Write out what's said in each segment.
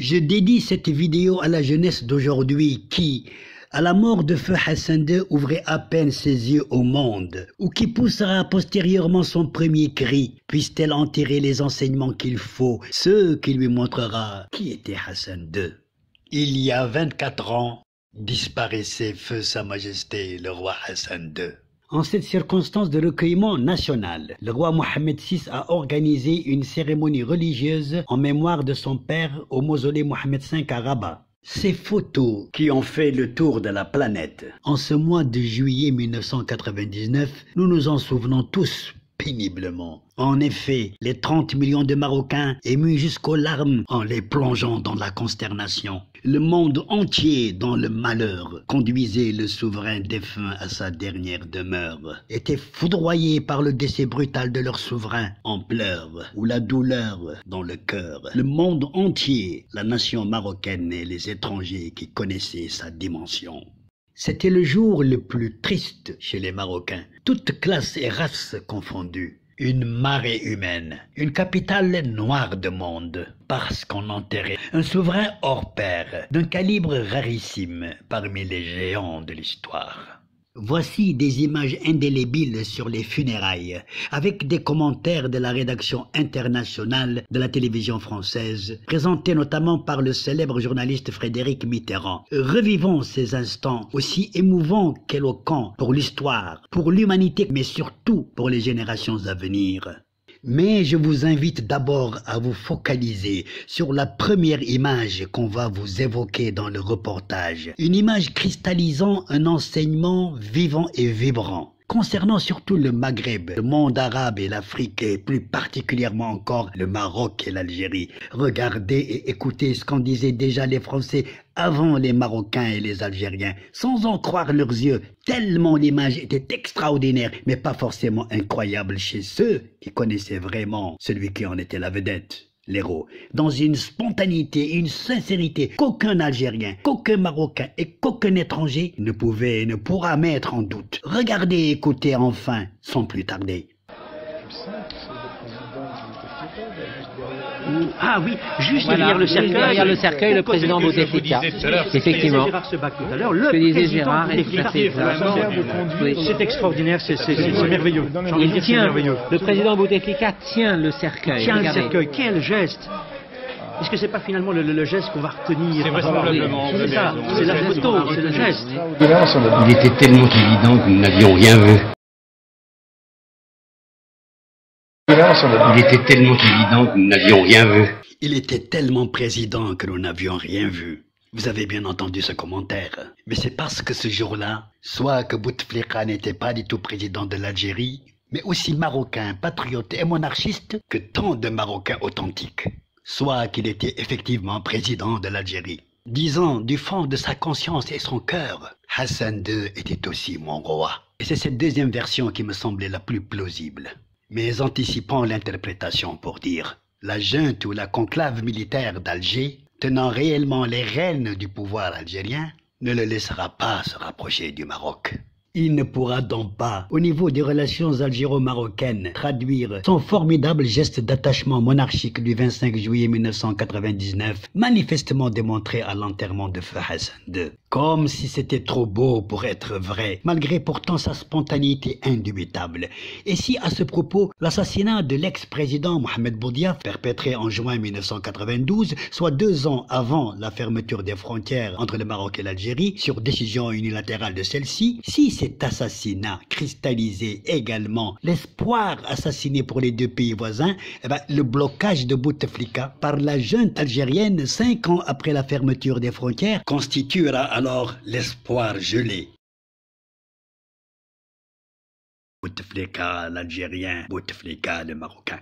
Je dédie cette vidéo à la jeunesse d'aujourd'hui qui, à la mort de feu Hassan II, ouvrait à peine ses yeux au monde, ou qui poussera postérieurement son premier cri, puisse-t-elle enterrer les enseignements qu'il faut, ceux qui lui montrera qui était Hassan II. Il y a 24 ans, disparaissait feu Sa Majesté le roi Hassan II. En cette circonstance de recueillement national, le roi Mohammed VI a organisé une cérémonie religieuse en mémoire de son père au mausolée Mohammed V à Rabat. Ces photos qui ont fait le tour de la planète. En ce mois de juillet 1999, nous nous en souvenons tous péniblement. En effet, les 30 millions de Marocains émus jusqu'aux larmes en les plongeant dans la consternation. Le monde entier dans le malheur conduisait le souverain défunt à sa dernière demeure, était foudroyé par le décès brutal de leur souverain, en pleurs ou la douleur dans le cœur. Le monde entier, la nation marocaine et les étrangers qui connaissaient sa dimension. C'était le jour le plus triste chez les Marocains, toutes classes et races confondues. Une marée humaine, une capitale noire de monde, parce qu'on enterrait un souverain hors pair, d'un calibre rarissime parmi les géants de l'histoire. Voici des images indélébiles sur les funérailles, avec des commentaires de la rédaction internationale de la télévision française, présentés notamment par le célèbre journaliste Frédéric Mitterrand. Revivons ces instants aussi émouvants qu'éloquents pour l'histoire, pour l'humanité, mais surtout pour les générations à venir. Mais je vous invite d'abord à vous focaliser sur la première image qu'on va vous évoquer dans le reportage. Une image cristallisant un enseignement vivant et vibrant. Concernant surtout le Maghreb, le monde arabe et l'Afrique, et plus particulièrement encore le Maroc et l'Algérie. Regardez et écoutez ce qu'en disaient déjà les Français avant les Marocains et les Algériens, sans en croire leurs yeux, tellement l'image était extraordinaire, mais pas forcément incroyable chez ceux qui connaissaient vraiment celui qui en était la vedette. L'héros, dans une spontanéité et une sincérité qu'aucun Algérien, qu'aucun Marocain et qu'aucun étranger ne pouvait et ne pourra mettre en doute. Regardez et écoutez enfin, sans plus tarder. Ah oui, juste voilà, derrière le cercueil, le président Bouteflika. Effectivement. Que disait Gérard, c'est extraordinaire, c'est merveilleux. Il tient, le président Bouteflika tient le cercueil. Tient le cercueil, quel geste! Est-ce que c'est pas finalement le geste qu'on va retenir? C'est vraisemblablement. C'est ça, c'est la photo, c'est le geste. Il était tellement évident que nous n'avions rien vu. Il était tellement évident que nous n'avions rien vu. Il était tellement président que nous n'avions rien vu. Vous avez bien entendu ce commentaire. Mais c'est parce que ce jour-là, soit que Bouteflika n'était pas du tout président de l'Algérie, mais aussi marocain, patriote et monarchiste que tant de Marocains authentiques. Soit qu'il était effectivement président de l'Algérie. Disant du fond de sa conscience et son cœur, Hassan II était aussi mon roi. Et c'est cette deuxième version qui me semblait la plus plausible. Mais anticipons l'interprétation pour dire la junte ou la conclave militaire d'Alger, tenant réellement les rênes du pouvoir algérien, ne le laissera pas se rapprocher du Maroc. Il ne pourra donc pas, au niveau des relations algéro-marocaines, traduire son formidable geste d'attachement monarchique du 25 juillet 1999, manifestement démontré à l'enterrement de feu Hassan II. Comme si c'était trop beau pour être vrai, malgré pourtant sa spontanéité indubitable. Et si, à ce propos, l'assassinat de l'ex-président Mohamed Boudiaf, perpétré en juin 1992, soit 2 ans avant la fermeture des frontières entre le Maroc et l'Algérie, sur décision unilatérale de celle-ci, si cet assassinat cristallisait également l'espoir assassiné pour les deux pays voisins, le blocage de Bouteflika par la junte algérienne 5 ans après la fermeture des frontières constituera alors l'espoir gelé. Bouteflika l'Algérien, Bouteflika le Marocain.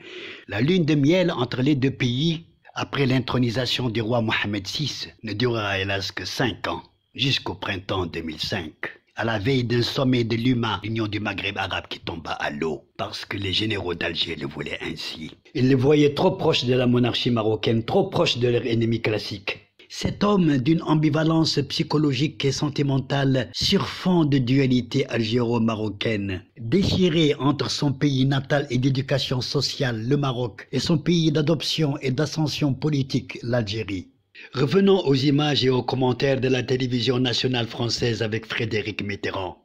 La lune de miel entre les deux pays, après l'intronisation du roi Mohammed VI, ne durera hélas que 5 ans, jusqu'au printemps 2005. À la veille d'un sommet de l'UMA, l'Union du Maghreb arabe, qui tomba à l'eau, parce que les généraux d'Alger le voulaient ainsi. Ils le voyaient trop proche de la monarchie marocaine, trop proche de leur ennemi classique. Cet homme d'une ambivalence psychologique et sentimentale sur fond de dualité algéro-marocaine, déchiré entre son pays natal et d'éducation sociale, le Maroc, et son pays d'adoption et d'ascension politique, l'Algérie. Revenons aux images et aux commentaires de la télévision nationale française avec Frédéric Mitterrand.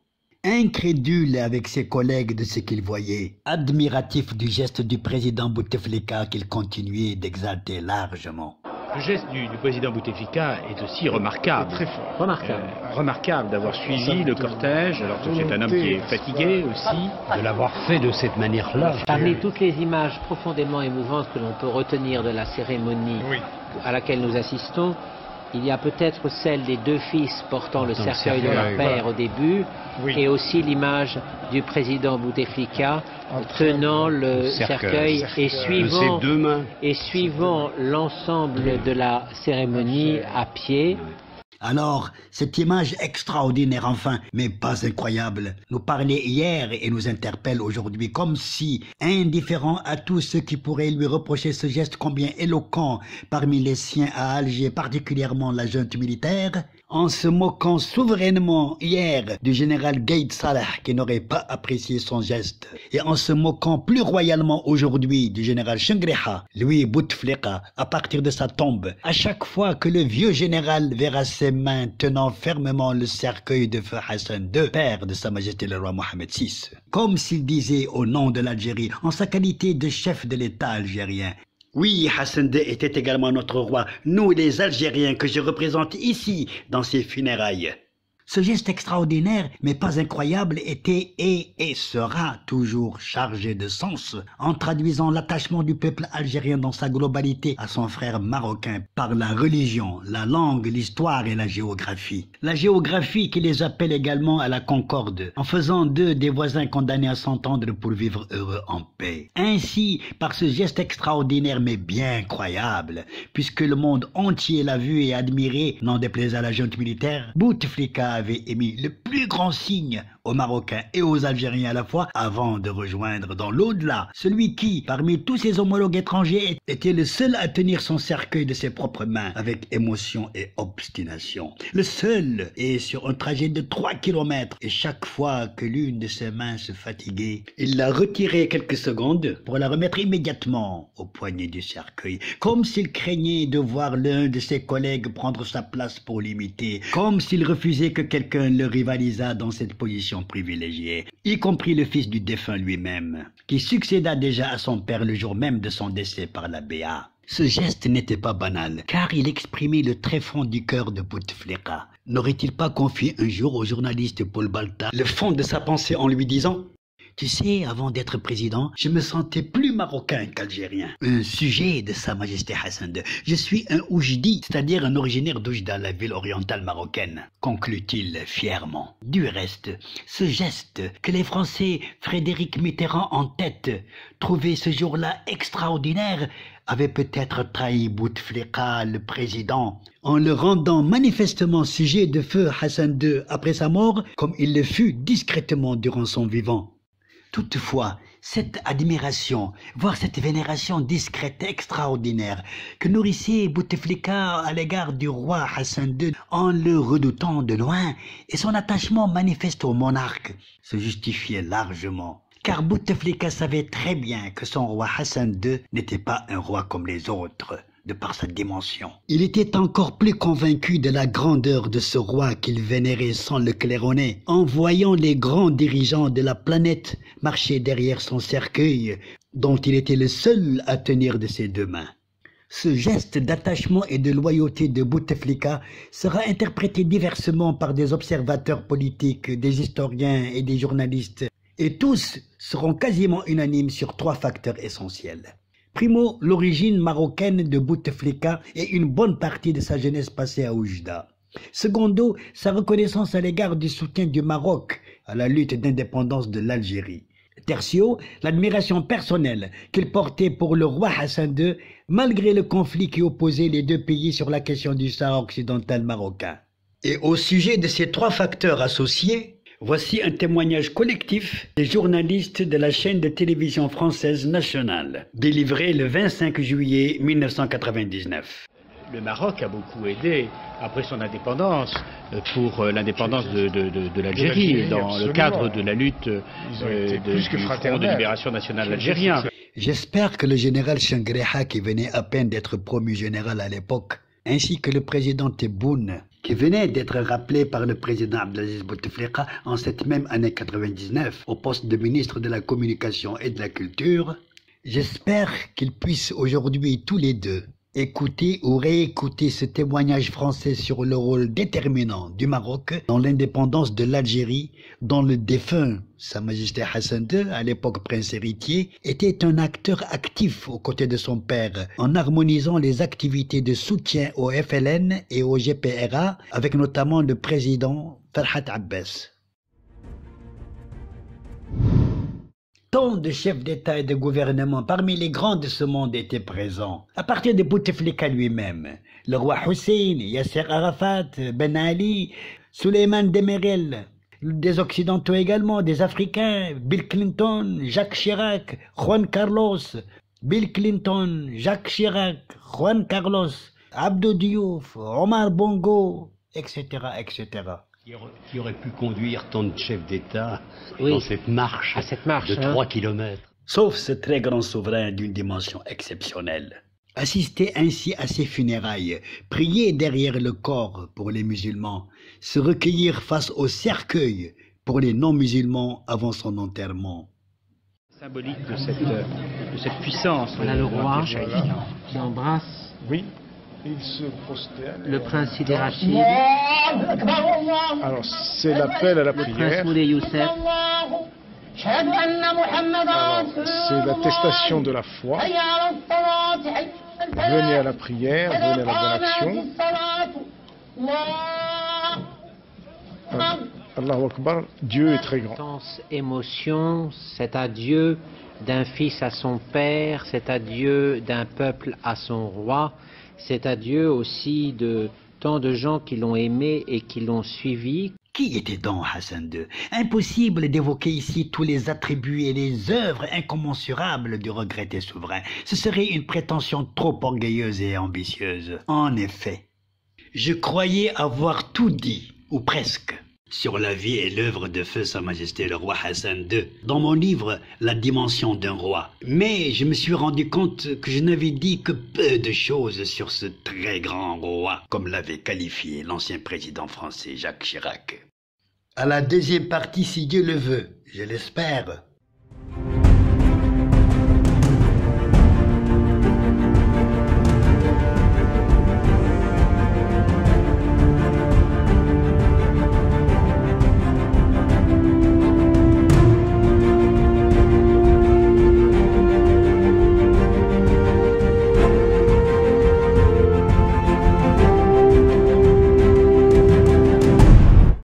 Incrédule avec ses collègues de ce qu'il voyait, admiratif du geste du président Bouteflika qu'il continuait d'exalter largement. Le geste du président Bouteflika est aussi remarquable. Très fort. Remarquable. Remarquable d'avoir suivi le cortège, alors que c'est un homme qui est fatigué aussi. De l'avoir fait de cette manière-là. Parmi toutes les images profondément émouvantes que l'on peut retenir de la cérémonie à laquelle nous assistons, il y a peut-être celle des deux fils portant le cercueil de leur père au début, et aussi l'image du président Bouteflika tenant le cercueil et suivant l'ensemble de la cérémonie à pied. Alors, cette image extraordinaire enfin, mais pas incroyable, nous parlait hier et nous interpelle aujourd'hui comme si, indifférent à tous ceux qui pourraient lui reprocher ce geste combien éloquent parmi les siens à Alger, particulièrement la junte militaire, en se moquant souverainement hier du général Gaïd Salah qui n'aurait pas apprécié son geste, et en se moquant plus royalement aujourd'hui du général Chengreha, lui Bouteflika, à partir de sa tombe, à chaque fois que le vieux général verra ses mains tenant fermement le cercueil de feu Hassan II, père de Sa Majesté le roi Mohamed VI, comme s'il disait au nom de l'Algérie, en sa qualité de chef de l'État algérien: oui, Hassan II était également notre roi, nous les Algériens que je représente ici dans ces funérailles. Ce geste extraordinaire, mais pas incroyable, était et sera toujours chargé de sens, en traduisant l'attachement du peuple algérien dans sa globalité à son frère marocain par la religion, la langue, l'histoire et la géographie. La géographie qui les appelle également à la concorde, en faisant d'eux des voisins condamnés à s'entendre pour vivre heureux en paix. Ainsi, par ce geste extraordinaire mais bien croyable, puisque le monde entier l'a vu et admiré, n'en déplaise à la junte militaire, Bouteflika avait émis le plus grand signe aux Marocains et aux Algériens à la fois avant de rejoindre dans l'au-delà celui qui, parmi tous ses homologues étrangers, était le seul à tenir son cercueil de ses propres mains avec émotion et obstination. Le seul, et sur un trajet de 3 kilomètres, et chaque fois que l'une de ses mains se fatiguait, il la retirait quelques secondes pour la remettre immédiatement au poignet du cercueil, comme s'il craignait de voir l'un de ses collègues prendre sa place pour l'imiter, comme s'il refusait que quelqu'un le rivalisât dans cette position privilégiée, y compris le fils du défunt lui-même, qui succéda déjà à son père le jour même de son décès par la BA. Ce geste n'était pas banal, car il exprimait le tréfonds du cœur de Bouteflika. N'aurait-il pas confié un jour au journaliste Paul Balta le fond de sa pensée en lui disant: tu sais, avant d'être président, je me sentais plus marocain qu'algérien. Un sujet de Sa Majesté Hassan II. Je suis un oujdi, c'est-à-dire un originaire d'Oujda, la ville orientale marocaine, conclut-il fièrement. Du reste, ce geste que les Français, Frédéric Mitterrand en tête, trouvaient ce jour-là extraordinaire, avait peut-être trahi Bouteflika, le président, en le rendant manifestement sujet de feu Hassan II après sa mort, comme il le fut discrètement durant son vivant. Toutefois, cette admiration, voire cette vénération discrète extraordinaire que nourrissait Bouteflika à l'égard du roi Hassan II en le redoutant de loin, et son attachement manifeste au monarque, se justifiait largement. Car Bouteflika savait très bien que son roi Hassan II n'était pas un roi comme les autres, de par sa dimension. Il était encore plus convaincu de la grandeur de ce roi qu'il vénérait sans le claironner, en voyant les grands dirigeants de la planète marcher derrière son cercueil, dont il était le seul à tenir de ses deux mains. Ce geste d'attachement et de loyauté de Bouteflika sera interprété diversement par des observateurs politiques, des historiens et des journalistes, et tous seront quasiment unanimes sur 3 facteurs essentiels. Primo, l'origine marocaine de Bouteflika et une bonne partie de sa jeunesse passée à Oujda. Secondo, sa reconnaissance à l'égard du soutien du Maroc à la lutte d'indépendance de l'Algérie. Tertio, l'admiration personnelle qu'il portait pour le roi Hassan II, malgré le conflit qui opposait les deux pays sur la question du Sahara occidental marocain. Et au sujet de ces 3 facteurs associés, voici un témoignage collectif des journalistes de la chaîne de télévision française nationale, délivré le 25 juillet 1999. Le Maroc a beaucoup aidé, après son indépendance, pour l'indépendance de l'Algérie, dans le cadre de la lutte du Front de libération nationale algérien. J'espère que le général Chengreha, qui venait à peine d'être promu général à l'époque, ainsi que le président Tebboune, qui venait d'être rappelé par le président Abdelaziz Bouteflika en cette même année 99 au poste de ministre de la Communication et de la Culture, j'espère qu'ils puissent aujourd'hui tous les deux écouter ou réécouter ce témoignage français sur le rôle déterminant du Maroc dans l'indépendance de l'Algérie, dont le défunt Sa Majesté Hassan II, à l'époque prince héritier, était un acteur actif aux côtés de son père, en harmonisant les activités de soutien au FLN et au GPRA, avec notamment le président Farhat Abbas. Tant de chefs d'État et de gouvernement parmi les grands de ce monde étaient présents, à partir de Bouteflika lui-même, le roi Hussein, Yasser Arafat, Ben Ali, Souleymane Demirel, des Occidentaux également, des Africains, Bill Clinton, Jacques Chirac, Juan Carlos, Bill Clinton, Jacques Chirac, Juan Carlos, Abdou Diouf, Omar Bongo, etc., etc. Qui aurait pu conduire tant de chefs d'État dans cette marche, de 3 kilomètres. Sauf ce très grand souverain d'une dimension exceptionnelle. Assister ainsi à ses funérailles, prier derrière le corps pour les musulmans, se recueillir face au cercueil pour les non-musulmans avant son enterrement. Symbolique de cette puissance. Voilà le roi qui embrasse. Oui. Il se prosterne. Le prince Sidi Rachid. Alors, c'est l'appel à la prière. Le prince Moulay Youssef. Alors, c'est l'attestation de la foi. Venez à la prière, venez à la bonne action. Allahu Akbar, Dieu est très grand. Intense émotion, cet adieu d'un fils à son père, cet adieu d'un peuple à son roi. C'est adieu aussi de tant de gens qui l'ont aimé et qui l'ont suivi. Qui était donc Hassan II? Impossible d'évoquer ici tous les attributs et les œuvres incommensurables du regretté souverain. Ce serait une prétention trop orgueilleuse et ambitieuse. En effet, je croyais avoir tout dit, ou presque, sur la vie et l'œuvre de feu Sa Majesté le roi Hassan II, dans mon livre « La dimension d'un roi ». Mais je me suis rendu compte que je n'avais dit que peu de choses sur ce très grand roi, comme l'avait qualifié l'ancien président français Jacques Chirac. À la deuxième partie, si Dieu le veut, je l'espère,